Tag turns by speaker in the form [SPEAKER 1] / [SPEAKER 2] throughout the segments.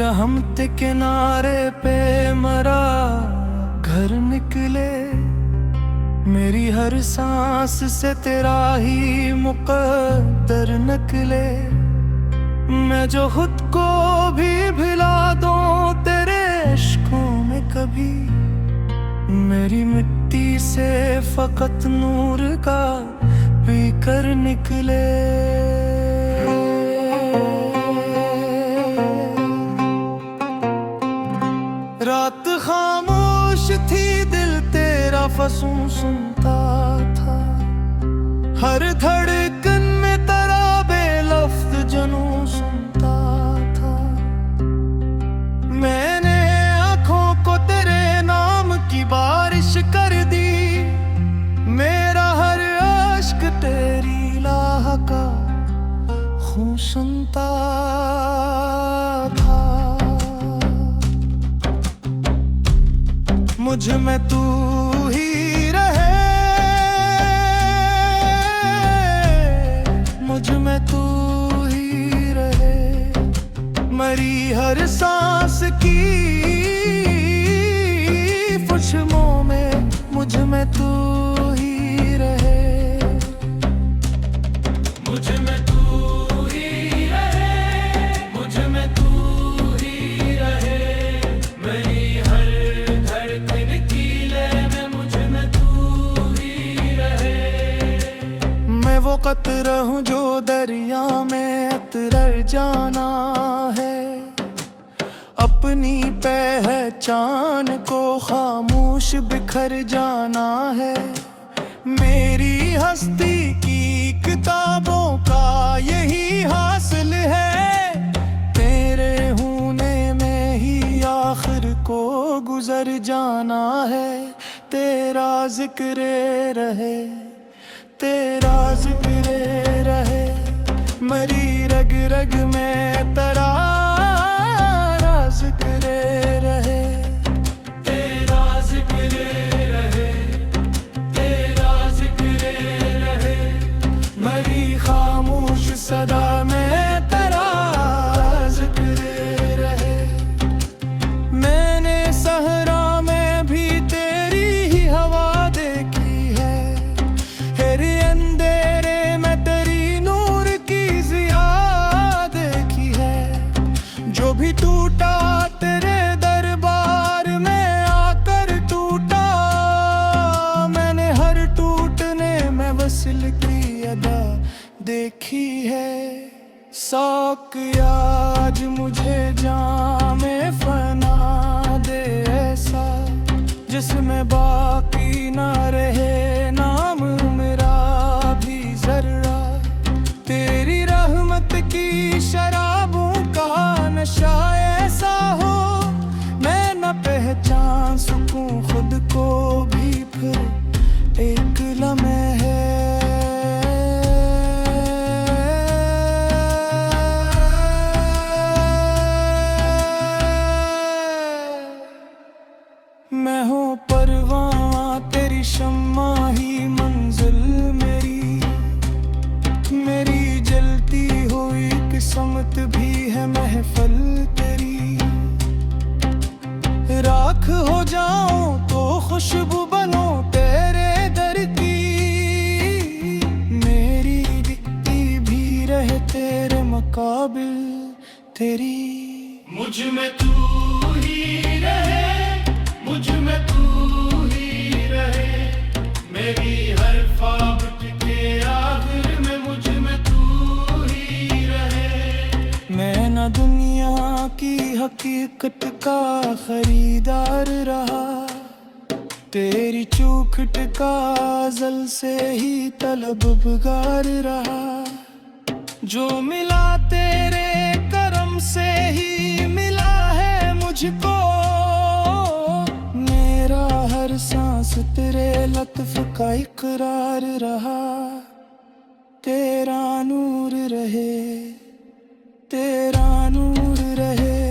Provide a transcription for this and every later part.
[SPEAKER 1] रहमत किनारे पे मरा घर निकले। मेरी हर सांस से तेरा ही मुकद्दर निकले। मैं जो खुद को भी भिला दूं तेरे इश्कों में कभी, मेरी मिट्टी से फकत नूर का पीकर निकले। रात खामोश थी, दिल तेरा फसूं सुनता था। हर धड़कन में तराबे लफ्ज़ जनूं सुनता था। मैंने आँखों को तेरे नाम की बारिश कर दी। मेरा हर अश्क तेरी लाह का खून सुनता था। मुझ में तू ही रहे, मुझ में तू ही रहे। मरी हर सांस की खुशबू में मुझ में तू ही रहे। मुझ में तू ही रहे, मुझ में तू ही रहे। मेरी हर धड़कन की लय में मुझ में तू ही रहे। मैं वो कतरा हूँ जो दरिया में उतर जाना है। अपनी पहचान को खामोश बिखर जाना है। मेरी हस्ती की किताबों का यही हासिल है। तेरे होने में ही आखिर को गुजर जाना है। तेरा जिक्र रहे, तेरा जिक्र रहे। मरी रग रग में तेरा जिक्र रहे। तेरा जिक्र रहे, तेरा जिक्र रहे। मरी खामोश सदा में तेरा जिक्र रहे। मैंने सहरा में भी तेरी ही हवा देखी है। हेरे अंधेरे में तेरी नूर की ज़िया देखी है। जो भी टूटा तेरे दरबार में आकर टूटा। मैंने हर टूटने में वसल की अदा देखी है। साक़िया आज मुझे जामे फना दे ऐसा, जिसमें बाकी ना रहे नाम मेरा भी जर्रा। तेरी रहमत की शराबों का नशा ऐसा हो, मैं न पहचान सकूं खुद को भी फिर एक लम्हे है। मैं हूँ परवान तेरी शम्मा ही मंजिल मेरी। मेरी जलती हुई किस्मत भी है महफल तेरी। राख हो जाऊं तो खुशबू बनो तेरे दर की। मेरी दिखती भी रहे तेरे मुकाबिल तेरी। मुझ में तू ही रहे, मुझ में तू ही रहे। मेरी हर ख्वाब के आखिर में मुझ में तू ही रहे। मैं न दुनिया की हकीकत का खरीदार रहा। तेरी चौखट का अज़ल से ही तलबगार रहा। जो मिला तेरे करम से ही मिला है मुझको। मेरा हर सांस तेरे लत्फ़ का इकरार रहा। तेरा नूर रहे, तेरा नूर रहे।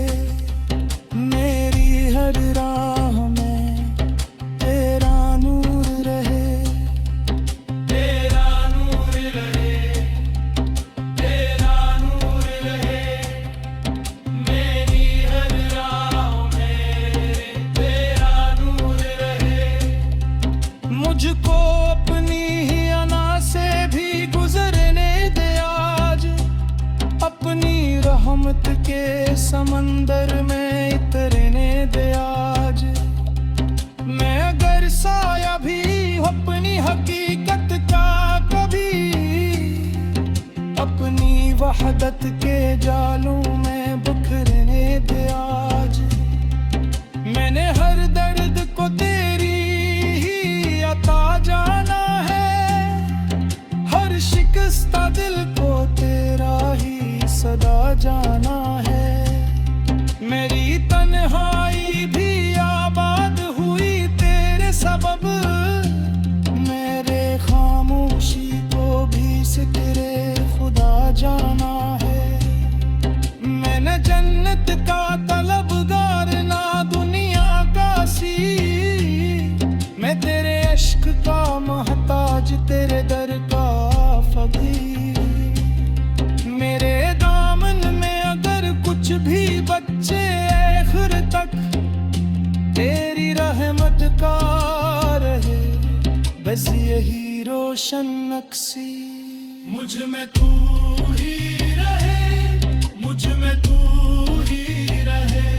[SPEAKER 1] मेरी हर राह में तेरा नूर रहे। तेरा नूर रहे, तेरा नूर रहे। मेरी हर वहदत के जालों में बिखरने दे आज। मैंने हर दर्द को तेरी ही अता जाना है, हर शिकस्ता दिल को तेरा ही सदा जाना है। मेरी तन्हाई भी आबाद हुई तेरे सबब, मेरे खामोशी को भी सिकरे खुदा जाना है। मैंने जन्नत का तलबगार ना दुनिया का सी, मैं तेरे इश्क का मोहताज तेरे दर का फकीर। मेरे दामन में अगर कुछ भी बच्चे आखिर तक तेरी रहमत का रहे, बस यही रोशन नक्शी। मुझ में तू ही रहे, मुझ में तू ही रहे,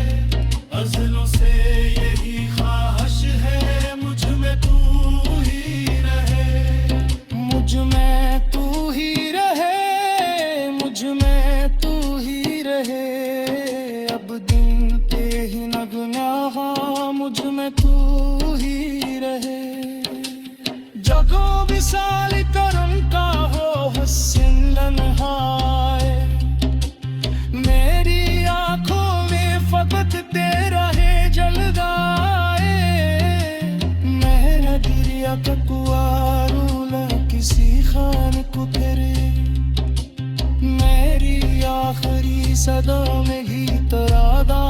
[SPEAKER 1] अज़लों से यही ख्वाहिश है, मुझ में तू ही रहे। मुझ में तू ही रहे, मुझ में तू ही रहे, अब दिन के ही नगम्या मुझ में तू ही रहे। जगो विशाल करम का हो हुस्न लम्हाए, मेरी आंखों में फकत तेरा है जलगाए। मेरा गिरिया ककुआरूला किसी खान को फिरे, मेरी आखिरी सदा में ही तरादा